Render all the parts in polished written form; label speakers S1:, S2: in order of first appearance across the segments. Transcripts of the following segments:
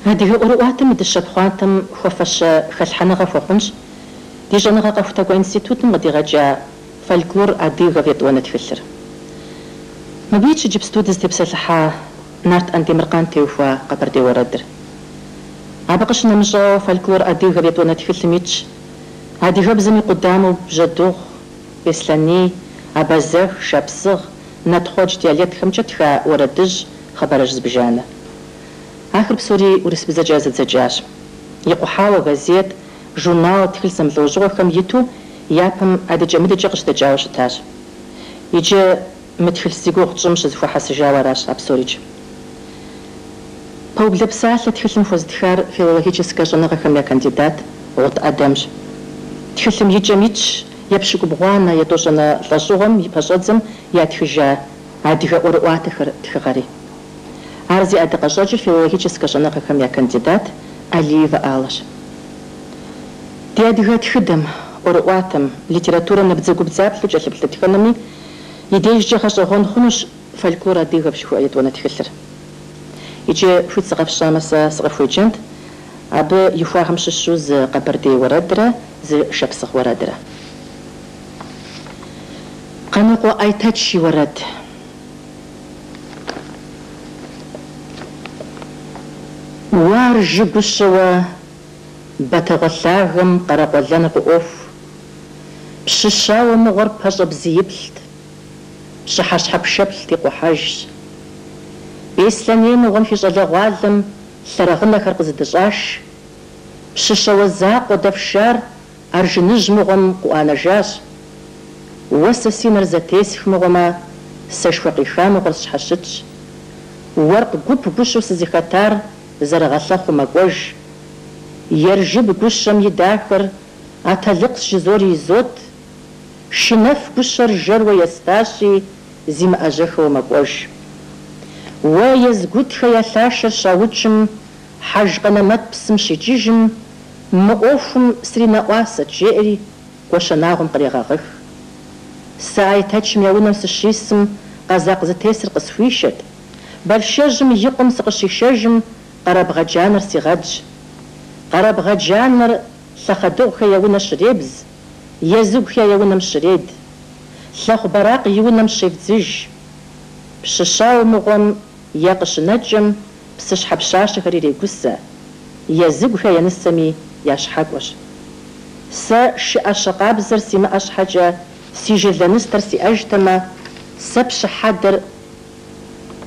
S1: هذه أرواتم دشبخواتم خوفش خلحنغة فوقنش دي جنغة قفتاقو انستيتوتم غدي غجا فالكلور أديغة فيتوانا تفلر ما بيتش جيب ستودنس دي بسلحة نارت أنتي مرقان تيوفوا قبر دي وردر عبقش نمجو فالكلور أديغة فيتوانا تفلر ميتش أديغة بزمي قدامو بجدوغ بسلاني أبازغ شابسغ نتخوج دياليات خمجتها وردج خبرج زبجانة آخر بسوري ورس بزجاز الزجاج يقحاوة غازيت جورنال تخل سملوجوغ خم يتو يابم أدجا مدجا قش دجاوش تاج يجي متخل سيقوغ جمش زفو حس جاوراش أبسوريج بوب لبسالة تخل نفوز دخار فيلولوجيسكا جنغ خم يا كانديدات غوط أدمج تخل يجي ميتش يبشق بغوانا يدوجنا لجوغم يباشدزم ياتخجا أدغا أروات تخغري عرضي أدقى جوجل فيلولوجيسكا جنغ خم يا كانديدات أليفا آلش دي أدغا تخدم أرواتم ليتراتورة نبزاقو بزابلو جالب لتخنمي يديش جاخش أغون خنوش فالكورة ديغا بشكو أيد وانا تخلر يجي فوت سقف شامسة سقف ويجند أبا يفاهم ششوز قبر دي ورادرة زي شبسخ ورادرة قنقو أيتاتشي وراد وارجي بشوا بتغلاغم قرقلانق أوف بششاوة مغرب هجا بزيبلت بشحاش حب شبلت يقوحاج بيسلانين وغن في جلغوالم سرغنا خرق زدجاش بششاوة زاق ودفشار أرج نجم غن قوانا جاش وسسين رزتيسف مغما سشوقي خام غرس حشتش ورق قب بشو سزيخاتار زرغساخو مقوج يرجب قشم يداخر أتلق جزوري زود شنف قشر جرو يستاشي زي ما أجخ ومقوج ويزقود خياثاشر شاوتشم حاج قنمات بسم شجيجم مقوفم سرينا واسة جيري وشناغم قريغاغخ ساعي تاتشم يونم سشيسم قازاق زتيسر قسويشت بل شجم يقم سقشي شجم قرب غجانر سيغاج قرب غجانر سخدوغ خياونا شريبز يزوغ خياونا مشريد سخ براق يونا مشيفزج بششاو مغم يقش نجم بسشحب شاش غريري قسة يزوغ خيا نسمي ياشحاقوش سا شقاب زر سيما أشحاجة سيجل نستر سي أجتما سبش حدر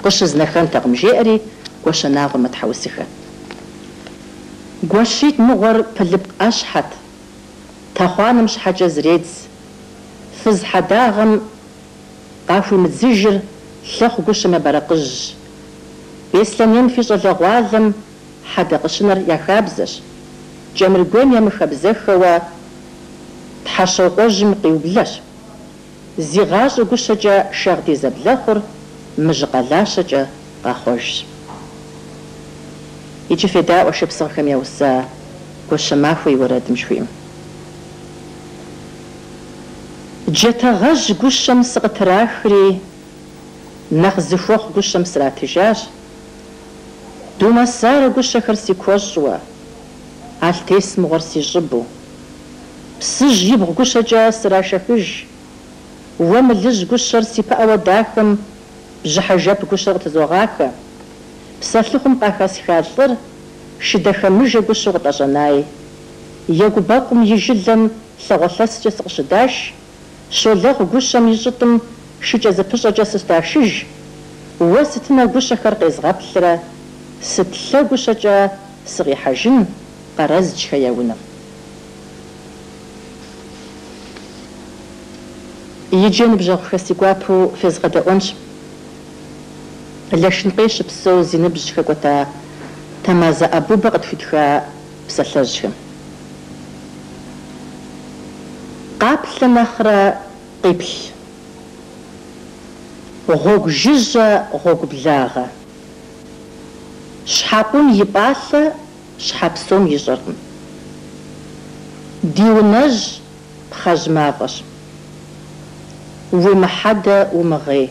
S1: قش زنخان تغم جيري قوش ناغم متحوسخة قوشيت مغر بلب أشحت تخوانم شحاجة زريدز فز حداغم قافو متزجر لخ قوش مبارقج بيسلم ينفج الغوازم حدا قشنر يخابزش جمر قوم يمخبزخ و تحشو قوجم قيوبلش زيغاج قوشجا شاغدي زبلخر مجقلاشجا قاخوش يجي فداء وشبصر خمية وسا قوش ماخوي ورد مشويم جتا غج قوشم سقتراخري نخزفوخ قوشم سراتجاج دوما سارة قوش خرسي كوجوا عالتيس مغرسي جبو بسج يبغ قوشجا سراشخج وملج قوشر سيبا وداخم بجحجاب قوشر تزوغاكا بسالخم قاخاس خاطر شدخم مجا قوشر تجناي يقو باقم يجلم سغلس جسق شداش شولغ قوشم يجتم شجا زبجا جسستاشج وستنا قوش خرق يزغابلرا ستلا قوشجا صغي حجن قرازج خياونا يجين بجغ خسي قوابو في زغدا أونش لاشن قيش بسو زينبج خاقوتا تمازا أبو بغد فتخا بسالجهم قابل نخرى قبل غوغ جيجا غوغ بلاغا شحابون يباثا شحابسوم يجرم ديونج بخاج ماغش وما حدا ومغي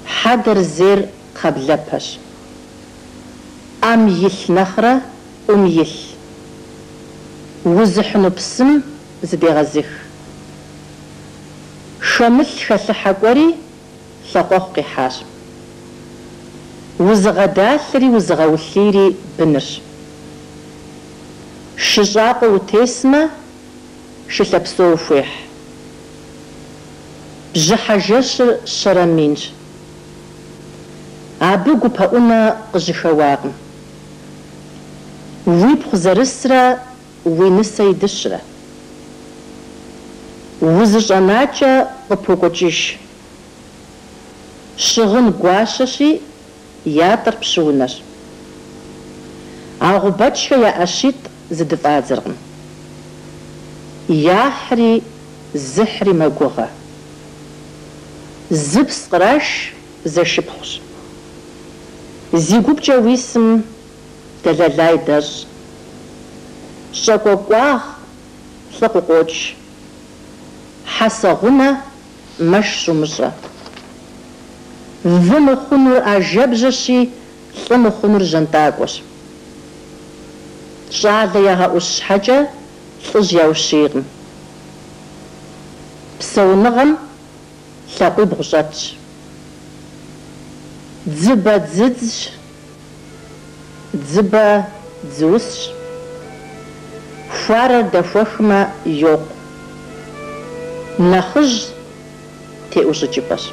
S1: حدر زير قبل باش Ӏэм илъ нэхърэ Ӏум илъ. Узыхьыну псым зыдегъэзых. Шэмылъ хэлъыхьэ кӀуэри лъакъуэхъу къихьащ. Узыгъэдалъри узыгъэулъийри бынырщ. Шыщӏакъуэ утесмэ, шылъэпсо ухуехь. Бжьыхьэ жэщыр щэрэ минщ. Абы гупэӀумэ къыжьыхэуакъым. Уипхъу зэрысрэ уи нысэ и дыщрэ. Узыщӏэнакӏэ къыпокӏуэкӏыж. Щыгъын гуащэщи, ятӏэр пщыунэщ. А гъубэчхэ я ӏэщитӏ зыдыфӏадзэркъым. Яхьри зыхьри мэгугъэ. Зыпс къраш, зэшыпхъущ. Зи гупкӏэ уисым дэлэлай дэщӏ. Щӏэкӏуэкӏуагъ лӏы къыкъокӏ. Хьэсэгъунэ мэш щумыщӏэ. Вы мыхъунур ажэбжьэщи, лӏы мыхъунур жьантӏакӏуэщ. Щӏалэ ягъэӏущ щхьэкӏэ лӏыжь яущейкъым. Псэуныгъэм лъакъуибгъу щӏэтщ. Дзыбэ дзыдзщ, дзыбэ дзыусщ. Хуарэр дэхуэхмэ йокъу. Нэхъыжь теӏущӏыкӏыпӏэщ.